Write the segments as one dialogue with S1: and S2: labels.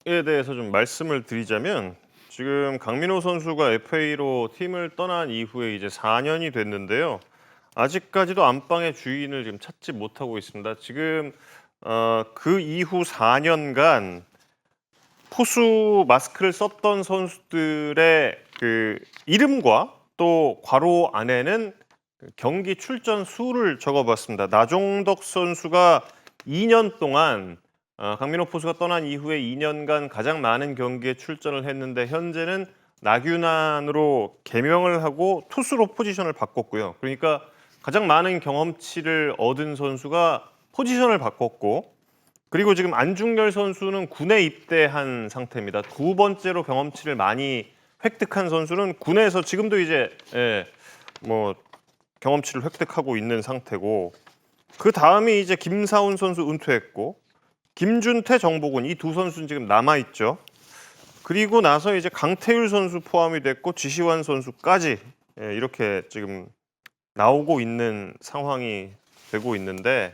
S1: 에 대해서 좀 말씀을 드리자면 지금 강민호 선수가 FA로 팀을 떠난 이후에 이제 4년이 됐는데요. 아직까지도 안방의 주인을 지금 찾지 못하고 있습니다. 지금 그 이후 4년간 포수 마스크를 썼던 선수들의 그 이름과 또 괄호 안에는 그 경기 출전 수를 적어봤습니다. 나종덕 선수가 2년 동안 강민호 포수가 떠난 이후에 2년간 가장 많은 경기에 출전을 했는데 현재는 나균안으로 개명을 하고 투수로 포지션을 바꿨고요. 그러니까 가장 많은 경험치를 얻은 선수가 포지션을 바꿨고 그리고 지금 안중열 선수는 군에 입대한 상태입니다. 두 번째로 경험치를 많이 획득한 선수는 군에서 지금도 이제 뭐 경험치를 획득하고 있는 상태고 그 다음이 이제 김사훈 선수 은퇴했고 김준태, 정복은 이 두 선수는 지금 남아 있죠. 그리고 나서 이제 강태율 선수 포함이 됐고 지시환 선수까지 이렇게 지금 나오고 있는 상황이 되고 있는데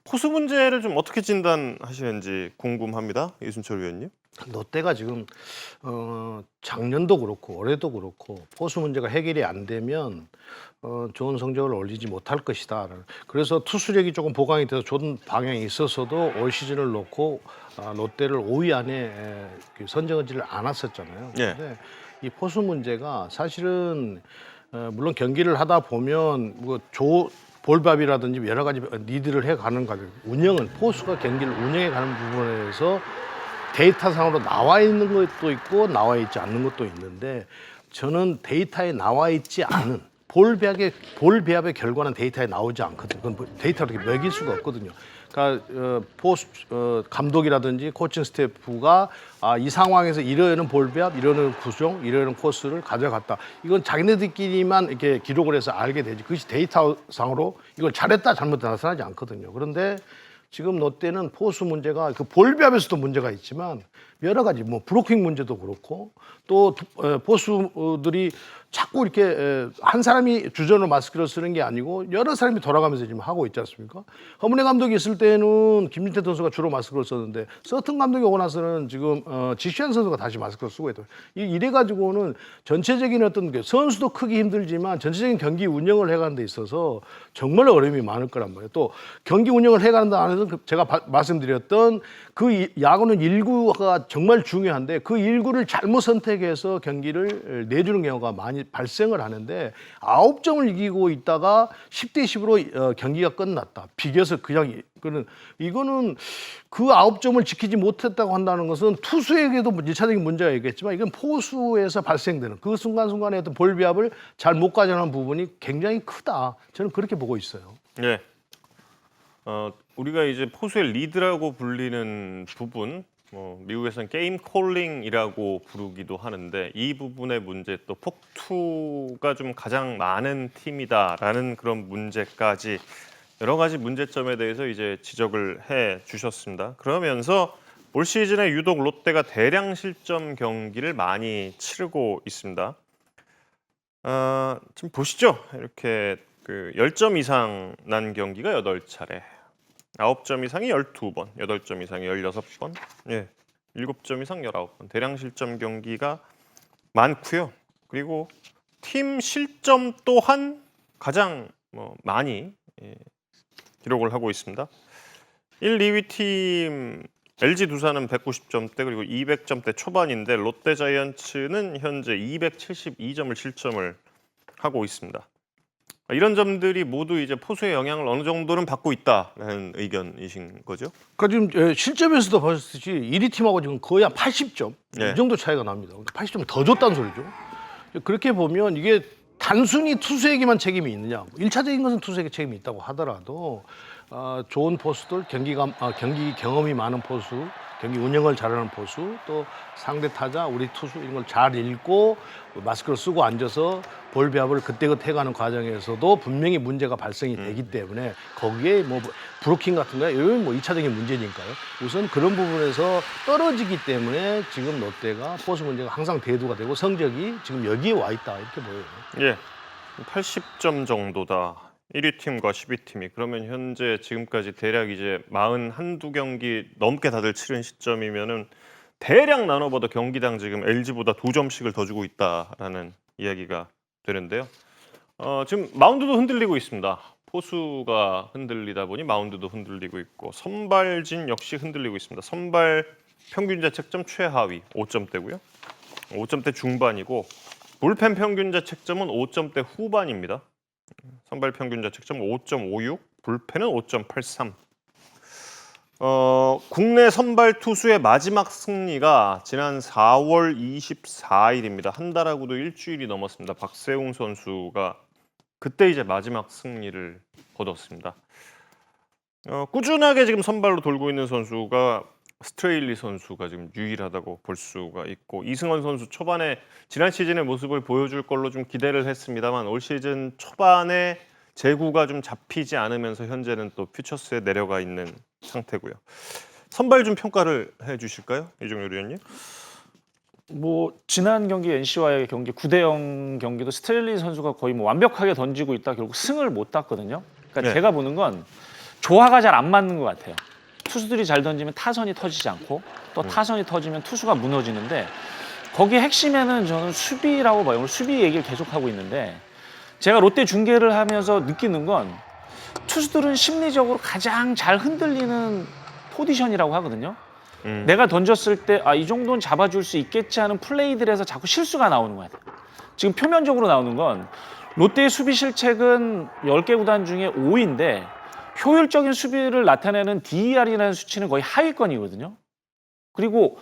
S1: 포수 문제를 좀 어떻게 진단하시는지 궁금합니다. 이순철 위원님.
S2: 롯데가 지금 작년도 그렇고 올해도 그렇고 포수 문제가 해결이 안 되면 좋은 성적을 올리지 못할 것이다. 그래서 투수력이 조금 보강이 돼서 좋은 방향이 있어서도 올 시즌을 놓고 롯데를 5위 안에 선정하지를 않았었잖아요.
S1: 예.
S2: 근데 이 포수 문제가 사실은 물론 경기를 하다 보면 볼밥이라든지 여러 가지 리드를 해가는 과정, 운영은 포수가 경기를 운영해가는 부분에서 데이터상으로 나와 있는 것도 있고 나와 있지 않는 것도 있는데 저는 데이터에 나와 있지 않은 볼배합의 결과는 데이터에 나오지 않거든요. 그건 데이터로 이렇게 매길 수가 없거든요. 그러니까 감독이라든지 코칭 스태프가 이 상황에서 이러는 볼배합, 이러는 구종, 이러는 코스를 가져갔다. 이건 자기네들끼리만 이렇게 기록을 해서 알게 되지. 그것이 데이터상으로 이걸 잘했다, 잘못했다 나타나지 않거든요. 그런데 지금 롯데는 포수 문제가 그 볼배합에서도 문제가 있지만 여러 가지 뭐 브로킹 문제도 그렇고 또 포수들이 자꾸 이렇게 한 사람이 주전으로 마스크를 쓰는 게 아니고 여러 사람이 돌아가면서 지금 하고 있지 않습니까? 허문회 감독이 있을 때는 김준태 선수가 주로 마스크를 썼는데 서튼 감독이 오고 나서는 지금 지시환 선수가 다시 마스크를 쓰고 있다. 이래가지고는 전체적인 어떤 선수도 크기 힘들지만 전체적인 경기 운영을 해가는 데 있어서 정말 어려움이 많을 거란 말이에요. 또 경기 운영을 해가는 데 안에서 제가 말씀드렸던 그 야구는 일구가 정말 중요한데 그 일구를 잘못 선택해서 경기를 내주는 경우가 많이 발생을 하는데 9점을 이기고 있다가 10대 10으로 경기가 끝났다. 비겨서 그냥 이거는 그 9점을 지키지 못했다고 한다는 것은 투수에게도 1차적인 문제가 있겠지만 이건 포수에서 발생되는 그 순간순간에 어떤 볼비압을 잘 못 가져가는 부분이 굉장히 크다. 저는 그렇게 보고 있어요.
S1: 네. 우리가 이제 포수의 리드라고 불리는 부분, 미국에서는 게임 콜링이라고 부르기도 하는데 이 부분의 문제 또 폭투가 좀 가장 많은 팀이다라는 그런 문제까지 여러 가지 문제점에 대해서 이제 지적을 해 주셨습니다. 그러면서 올 시즌에 유독 롯데가 대량 실점 경기를 많이 치르고 있습니다. 지금 보시죠. 이렇게 그 10점 이상 난 경기가 8차례. 9점 이상이 12번, 8점 이상이 16번, 7점 이상 19번. 대량 실점 경기가 많고요. 그리고 팀 실점 또한 가장 많이 기록을 하고 있습니다. 1, 2위 팀 LG 두산은 190점대 그리고 200점대 초반인데 롯데 자이언츠는 현재 272점을 실점을 하고 있습니다. 이런 점들이 모두 이제 포수의 영향을 어느 정도는 받고 있다라는 의견이신 거죠?
S2: 그러니까 지금 실점에서도 보셨듯이 1위 팀하고 지금 거의 한 80점
S1: 네.
S2: 이 정도 차이가 납니다. 80점 더 줬다는 소리죠. 그렇게 보면 이게 단순히 투수에게만 책임이 있느냐? 1차적인 것은 투수에게 책임이 있다고 하더라도 좋은 포수들, 경기 경험이 많은 포수, 경기 운영을 잘하는 포수, 또 상대 타자, 우리 투수 이런 걸 잘 읽고 마스크를 쓰고 앉아서 볼배합을 그때그때 해가는 과정에서도 분명히 문제가 발생이 되기 때문에 거기에 뭐 브로킹 같은 거 이런 뭐 2차적인 문제니까요. 우선 그런 부분에서 떨어지기 때문에 지금 롯데가 포수 문제가 항상 대두가 되고 성적이 지금 여기에 와 있다 이렇게 보여요.
S1: 예, 80점 정도다. 1위 팀과 10위 팀이 그러면 현재 지금까지 대략 이제 41~2경기 넘게 다들 치른 시점이면은 대략 나눠봐도 경기당 지금 LG보다 2점씩을 더 주고 있다라는 이야기가 되는데요. 지금 마운드도 흔들리고 있습니다. 포수가 흔들리다 보니 마운드도 흔들리고 있고 선발진 역시 흔들리고 있습니다. 선발 평균 자책점 최하위 5점대고요. 5점대 중반이고 불펜 평균 자책점은 5점대 후반입니다. 선발 평균 자책점 5.56, 불펜은 5.83. 국내 선발 투수의 마지막 승리가 지난 4월 24일입니다. 한 달하고도 일주일이 넘었습니다. 박세웅 선수가 그때 이제 마지막 승리를 거뒀습니다. 꾸준하게 지금 선발로 돌고 있는 선수가 스트레일리 선수가 지금 유일하다고 볼 수가 있고 이승원 선수 초반에 지난 시즌의 모습을 보여줄 걸로 좀 기대를 했습니다만 올 시즌 초반에 제구가 좀 잡히지 않으면서 현재는 또 퓨처스에 내려가 있는 상태고요. 선발 좀 평가를 해주실까요, 이종열 위원님?
S3: 뭐 지난 경기 NC와의 경기 9대0 경기도 스트레일리 선수가 거의 뭐 완벽하게 던지고 있다 결국 승을 못 땄거든요. 그러니까
S1: 네.
S3: 제가 보는 건 조화가 잘 안 맞는 것 같아요. 투수들이 잘 던지면 타선이 터지지 않고 또 타선이 터지면 투수가 무너지는데 거기에 핵심에는 저는 수비라고 봐요. 오늘 수비 얘기를 계속하고 있는데 제가 롯데 중계를 하면서 느끼는 건 투수들은 심리적으로 가장 잘 흔들리는 포지션이라고 하거든요. 내가 던졌을 때 이 정도는 잡아줄 수 있겠지 하는 플레이들에서 자꾸 실수가 나오는 것 같아요. 지금 표면적으로 나오는 건 롯데의 수비 실책은 10개 구단 중에 5위인데 효율적인 수비를 나타내는 DER이라는 수치는 거의 하위권이거든요. 그리고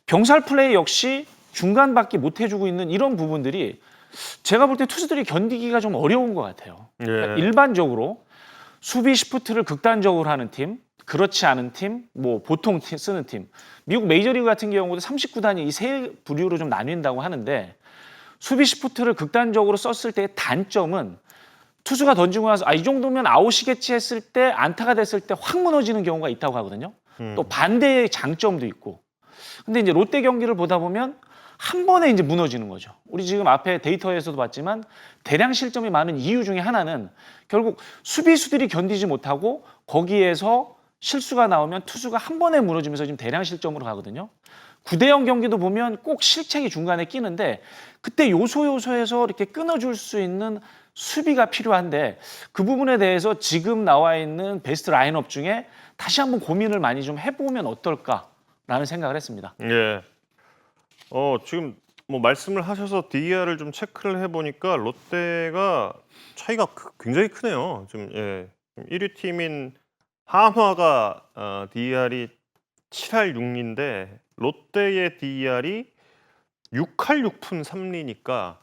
S3: 병살 플레이 역시 중간밖에 못 해주고 있는 이런 부분들이 제가 볼 때 투수들이 견디기가 좀 어려운 것 같아요. 그러니까 일반적으로 수비 시프트를 극단적으로 하는 팀, 그렇지 않은 팀, 뭐 보통 쓰는 팀. 미국 메이저리그 같은 경우도 39단이 이 세 부류로 좀 나뉜다고 하는데 수비 시프트를 극단적으로 썼을 때의 단점은 투수가 던지고 나서 이 정도면 아웃이겠지 했을 때 안타가 됐을 때 확 무너지는 경우가 있다고 하거든요. 또 반대의 장점도 있고. 근데 이제 롯데 경기를 보다 보면 한 번에 이제 무너지는 거죠. 우리 지금 앞에 데이터에서도 봤지만 대량 실점이 많은 이유 중에 하나는 결국 수비수들이 견디지 못하고 거기에서 실수가 나오면 투수가 한 번에 무너지면서 지금 대량 실점으로 가거든요. 9대0 경기도 보면 꼭 실책이 중간에 끼는데 그때 요소에서 이렇게 끊어줄 수 있는 수비가 필요한데 그 부분에 대해서 지금 나와 있는 베스트 라인업 중에 다시 한번 고민을 많이 좀 해보면 어떨까라는 생각을 했습니다.
S1: 예. 지금 뭐 말씀을 하셔서 DER을 좀 체크를 해보니까 롯데가 차이가 굉장히 크네요. 지금 1위 팀인 한화가 DER이 7할 6리인데 롯데의 DER이 6할 6푼 3리니까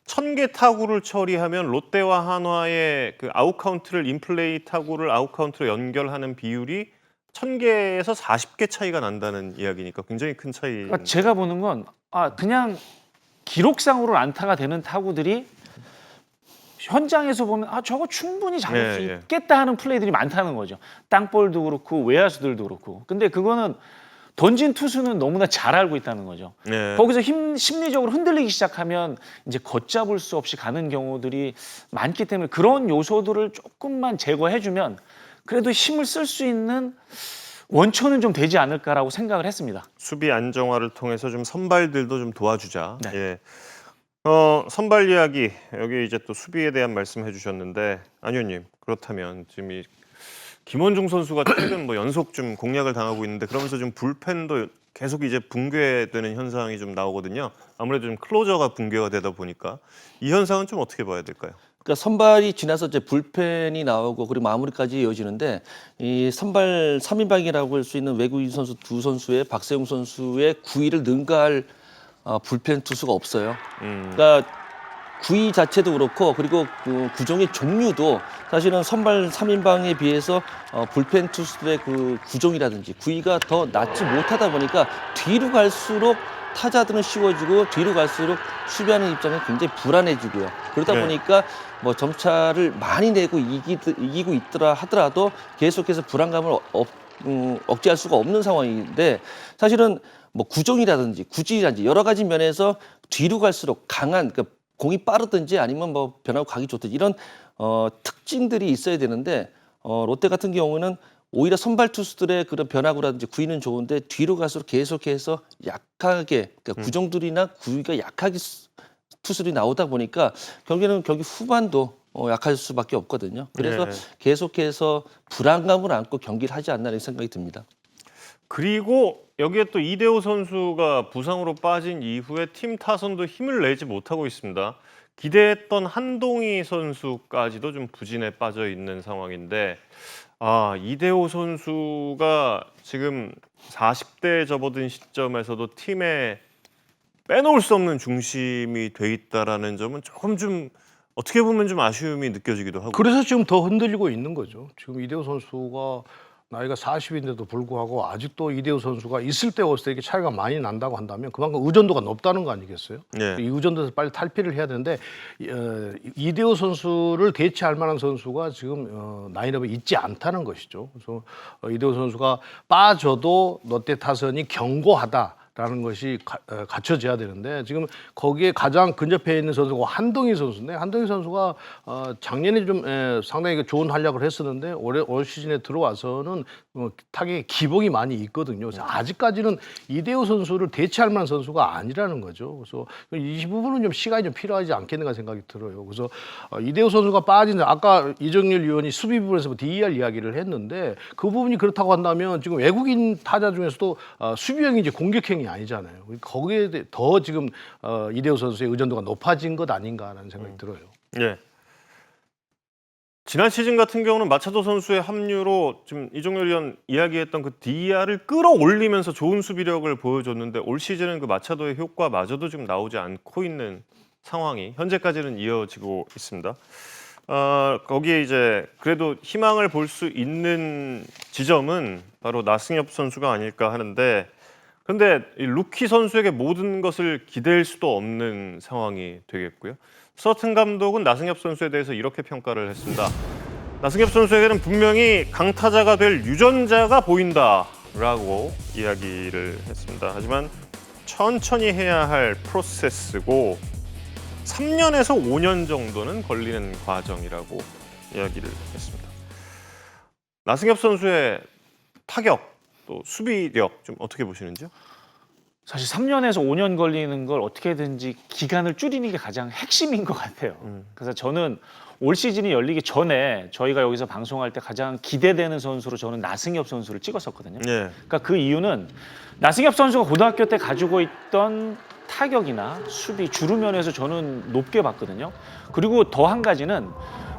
S1: 1000개 타구를 처리하면 롯데와 한화의 그 아웃카운트를 인플레이 타구를 아웃카운트로 연결하는 비율이 1000개에서 40개 차이가 난다는 이야기니까 굉장히 큰 차이.
S3: 그러니까 제가 보는 건 그냥 기록상으로 안타가 되는 타구들이 현장에서 보면 저거 충분히 잡을 수 있겠다 하는 플레이들이 많다는 거죠. 땅볼도 그렇고 외야수들도 그렇고. 근데 그거는 던진 투수는 너무나 잘 알고 있다는 거죠. 거기서 심리적으로 흔들리기 시작하면 이제 걷잡을 수 없이 가는 경우들이 많기 때문에 그런 요소들을 조금만 제거해주면 그래도 힘을 쓸 수 있는 원천은 좀 되지 않을까라고 생각을 했습니다.
S1: 수비 안정화를 통해서 좀 선발들도 좀 도와주자.
S3: 네.
S1: 예. 선발 이야기 여기 이제 또 수비에 대한 말씀해 주셨는데 안 의원님 그렇다면 지금 이 김원중 선수가 최근 뭐 연속 좀 공략을 당하고 있는데 그러면서 좀 불펜도 계속 이제 붕괴되는 현상이 좀 나오거든요. 아무래도 좀 클로저가 붕괴가 되다 보니까 이 현상은 좀 어떻게 봐야 될까요?
S4: 그러니까 선발이 지나서 이제 불펜이 나오고 그리고 마무리까지 이어지는데 이 선발 3인방이라고 할 수 있는 외국인 선수 두 선수의 박세웅 선수의 구위를 능가할 불펜 투수가 없어요. 그러니까 구위 자체도 그렇고 그리고 그 구종의 종류도 사실은 선발 3인방에 비해서 불펜 투수들의 그 구종이라든지 구위가 더 낮지 못하다 보니까 뒤로 갈수록 타자들은 쉬워지고 뒤로 갈수록 수비하는 입장은 굉장히 불안해지고요. 그러다 보니까 뭐 점차를 많이 내고 이기고 있더라 하더라도 계속해서 불안감을 억제할 수가 없는 상황인데 사실은 뭐 구종이라든지 구질이라든지 여러 가지 면에서 뒤로 갈수록 강한 그러니까 공이 빠르든지 아니면 뭐 변하고 가기 좋든지 이런 특징들이 있어야 되는데 롯데 같은 경우는 오히려 선발 투수들의 그런 변화구라든지 구위는 좋은데 뒤로 갈수록 계속해서 약하게 그러니까 구종들이나 구위가 약하게 투수들이 나오다 보니까 결국에는 경기 후반도 약할 수밖에 없거든요. 그래서
S1: 네.
S4: 계속해서 불안감을 안고 경기를 하지 않나 이런 생각이 듭니다.
S1: 그리고 여기에 또 이대호 선수가 부상으로 빠진 이후에 팀 타선도 힘을 내지 못하고 있습니다. 기대했던 한동희 선수까지도 좀 부진에 빠져 있는 상황인데 이대호 선수가 지금 40대에 접어든 시점에서도 팀에 빼놓을 수 없는 중심이 돼 있다라는 점은 조금 좀 어떻게 보면 좀 아쉬움이 느껴지기도 하고.
S2: 그래서 지금 더 흔들리고 있는 거죠. 지금 이대호 선수가 나이가 40인데도 불구하고 아직도 이대호 선수가 있을 때 없을 때 이렇게 차이가 많이 난다고 한다면 그만큼 의존도가 높다는 거 아니겠어요?
S1: 네.
S2: 이 의존도에서 빨리 탈피를 해야 되는데 이대호 선수를 대체할 만한 선수가 지금 라인업에 있지 않다는 것이죠. 그래서 이대호 선수가 빠져도 롯데 타선이 견고하다. 라는 것이 갖춰져야 되는데 지금 거기에 가장 근접해 있는 선수가 한동희 선수인데 한동희 선수가 작년에 좀 상당히 좋은 활약을 했었는데 올 시즌에 들어와서는 타격에 기복이 많이 있거든요. 그래서 아직까지는 이대호 선수를 대체할 만한 선수가 아니라는 거죠. 그래서 이 부분은 좀 시간이 좀 필요하지 않겠는가 생각이 들어요. 그래서 이대호 선수가 빠진 아까 이정렬 위원이 수비 부분에서 DER 이야기를 했는데 그 부분이 그렇다고 한다면 지금 외국인 타자 중에서도 수비형이 이제 공격형이 아니잖아요. 거기에 더 지금 이대호 선수의 의존도가 높아진 것 아닌가라는 생각이 들어요.
S1: 예. 지난 시즌 같은 경우는 마차도 선수의 합류로 지금 이종렬 위원 이야기했던 그 DER을 끌어올리면서 좋은 수비력을 보여줬는데 올 시즌은 그 마차도의 효과마저도 지금 나오지 않고 있는 상황이 현재까지는 이어지고 있습니다. 거기에 이제 그래도 희망을 볼 수 있는 지점은 바로 나승엽 선수가 아닐까 하는데 근데 이 루키 선수에게 모든 것을 기댈 수도 없는 상황이 되겠고요. 서튼 감독은 나승엽 선수에 대해서 이렇게 평가를 했습니다. 나승엽 선수에게는 분명히 강타자가 될 유전자가 보인다라고 이야기를 했습니다. 하지만 천천히 해야 할 프로세스고 3년에서 5년 정도는 걸리는 과정이라고 이야기를 했습니다. 나승엽 선수의 타격 또 수비력 좀 어떻게 보시는지요?
S3: 사실 3년에서 5년 걸리는 걸 어떻게든지 기간을 줄이는 게 가장 핵심인 것 같아요. 그래서 저는 올 시즌이 열리기 전에 저희가 여기서 방송할 때 가장 기대되는 선수로 저는 나승엽 선수를 찍었었거든요.
S1: 예.
S3: 그러니까 그 이유는 나승엽 선수가 고등학교 때 가지고 있던 타격이나 수비 주루면에서 저는 높게 봤거든요. 그리고 더 한 가지는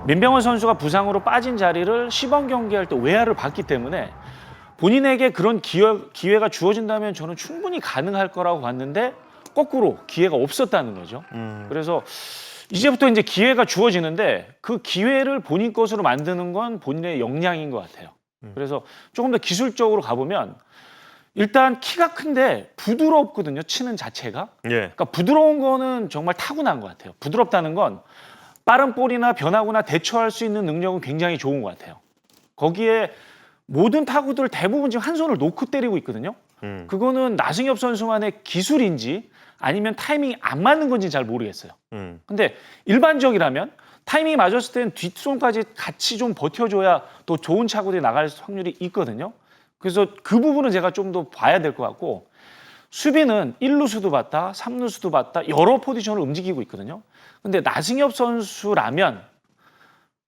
S3: 민병헌 선수가 부상으로 빠진 자리를 시범 경기할 때 외야를 봤기 때문에 본인에게 그런 기회가 주어진다면 저는 충분히 가능할 거라고 봤는데 거꾸로 기회가 없었다는 거죠. 그래서 이제부터 이제 기회가 주어지는데 그 기회를 본인 것으로 만드는 건 본인의 역량인 것 같아요. 그래서 조금 더 기술적으로 가보면 일단 키가 큰데 부드럽거든요. 치는 자체가.
S1: 예.
S3: 그러니까 부드러운 거는 정말 타고난 것 같아요. 부드럽다는 건 빠른 볼이나 변화구나 대처할 수 있는 능력은 굉장히 좋은 것 같아요. 거기에 모든 타구들 대부분 지금 한 손을 놓고 때리고 있거든요. 그거는 나승엽 선수만의 기술인지 아니면 타이밍이 안 맞는 건지 잘 모르겠어요. 근데 일반적이라면 타이밍이 맞았을 때는 뒷손까지 같이 좀 버텨줘야 또 좋은 타구들이 나갈 확률이 있거든요. 그래서 그 부분은 제가 좀 더 봐야 될 것 같고 수비는 1루수도 봤다, 3루수도 봤다 여러 포지션을 움직이고 있거든요. 근데 나승엽 선수라면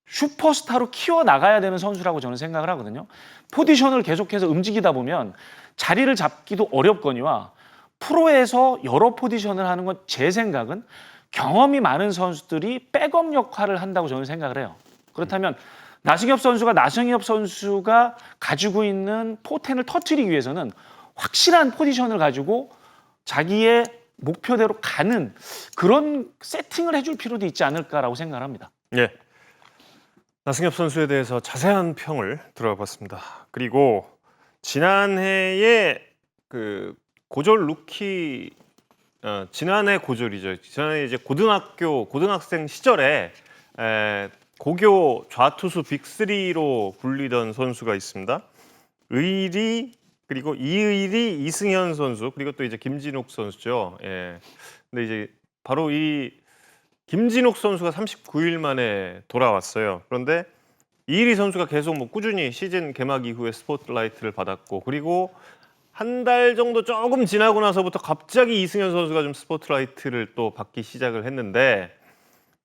S3: 슈퍼스타로 키워나가야 되는 선수라고 저는 생각을 하거든요. 포지션을 계속해서 움직이다 보면 자리를 잡기도 어렵거니와 프로에서 여러 포지션을 하는 건 제 생각은 경험이 많은 선수들이 백업 역할을 한다고 저는 생각을 해요. 그렇다면 나승엽 선수가 가지고 있는 포텐을 터뜨리기 위해서는 확실한 포지션을 가지고 자기의 목표대로 가는 그런 세팅을 해줄 필요도 있지 않을까라고 생각을 합니다.
S1: 예. 나승엽 선수에 대해서 자세한 평을 들어봤습니다. 그리고 지난해에 그 고졸 루키 지난해 고졸이죠. 지난해 이제 고등학생 시절에 고교 좌투수 빅3로 불리던 선수가 있습니다. 의리 그리고 이의리 이승현 선수 그리고 또 이제 김진욱 선수죠. 예. 근데 이제 바로 이 김진욱 선수가 39일 만에 돌아왔어요. 그런데 이일이 선수가 계속 뭐 꾸준히 시즌 개막 이후에 스포트라이트를 받았고 그리고 한 달 정도 조금 지나고 나서부터 갑자기 이승현 선수가 좀 스포트라이트를 또 받기 시작을 했는데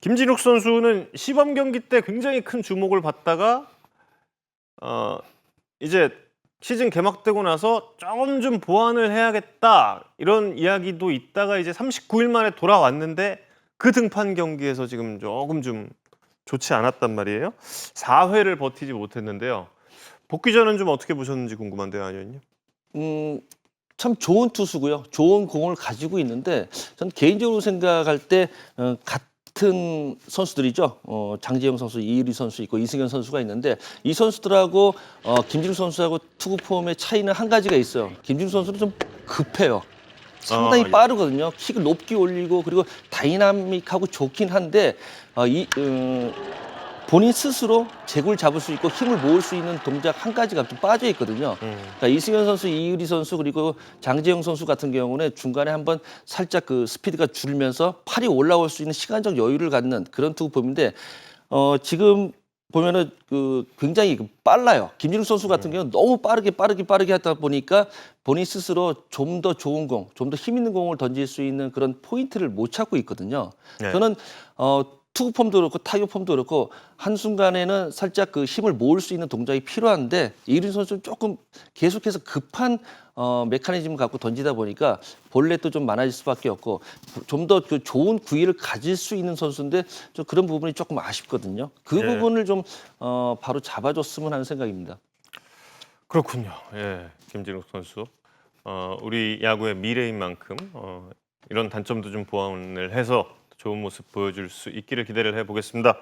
S1: 김진욱 선수는 시범 경기 때 굉장히 큰 주목을 받다가 이제 시즌 개막되고 나서 조금 좀 보완을 해야겠다 이런 이야기도 있다가 이제 39일 만에 돌아왔는데 그 등판 경기에서 지금 조금 좀 좋지 않았단 말이에요. 4회를 버티지 못했는데요. 복귀 전은 좀 어떻게 보셨는지 궁금한데요, 안 의원님?
S4: 참 좋은 투수고요. 좋은 공을 가지고 있는데 전 개인적으로 생각할 때 같은 선수들이죠. 장재영 선수, 이일이 선수 있고 이승현 선수가 있는데 이 선수들하고 김진욱 선수하고 투구 폼의 차이는 한 가지가 있어요. 김진욱 선수는 좀 급해요. 상당히
S1: 예.
S4: 빠르거든요. 킥을 높게 올리고 그리고 다이나믹하고 좋긴 한데 본인 스스로 제구를 잡을 수 있고 힘을 모을 수 있는 동작 한 가지가 좀 빠져 있거든요. 그러니까 이승현 선수, 이의리 선수 그리고 장재영 선수 같은 경우는 중간에 한번 살짝 그 스피드가 줄면서 팔이 올라올 수 있는 시간적 여유를 갖는 그런 투구폼인데 지금 보면은 굉장히 빨라요. 김진욱 선수 같은 경우는 너무 빠르게 하다 보니까 본인 스스로 좀 더 좋은 공, 좀 더 힘 있는 공을 던질 수 있는 그런 포인트를 못 찾고 있거든요.
S1: 네.
S4: 저는 투구 폼도 그렇고 타격 폼도 그렇고 한순간에는 살짝 그 힘을 모을 수 있는 동작이 필요한데 이른 선수는 조금 계속해서 급한 메커니즘을 갖고 던지다 보니까 볼넷도 좀 많아질 수밖에 없고 좀 더 그 좋은 구위를 가질 수 있는 선수인데 좀 그런 부분이 조금 아쉽거든요. 그
S1: 네.
S4: 부분을 좀 바로 잡아줬으면 하는 생각입니다.
S1: 그렇군요. 예, 김진욱 선수. 우리 야구의 미래인 만큼 이런 단점도 좀 보완을 해서 좋은 모습 보여줄 수 있기를 기대를 해보겠습니다.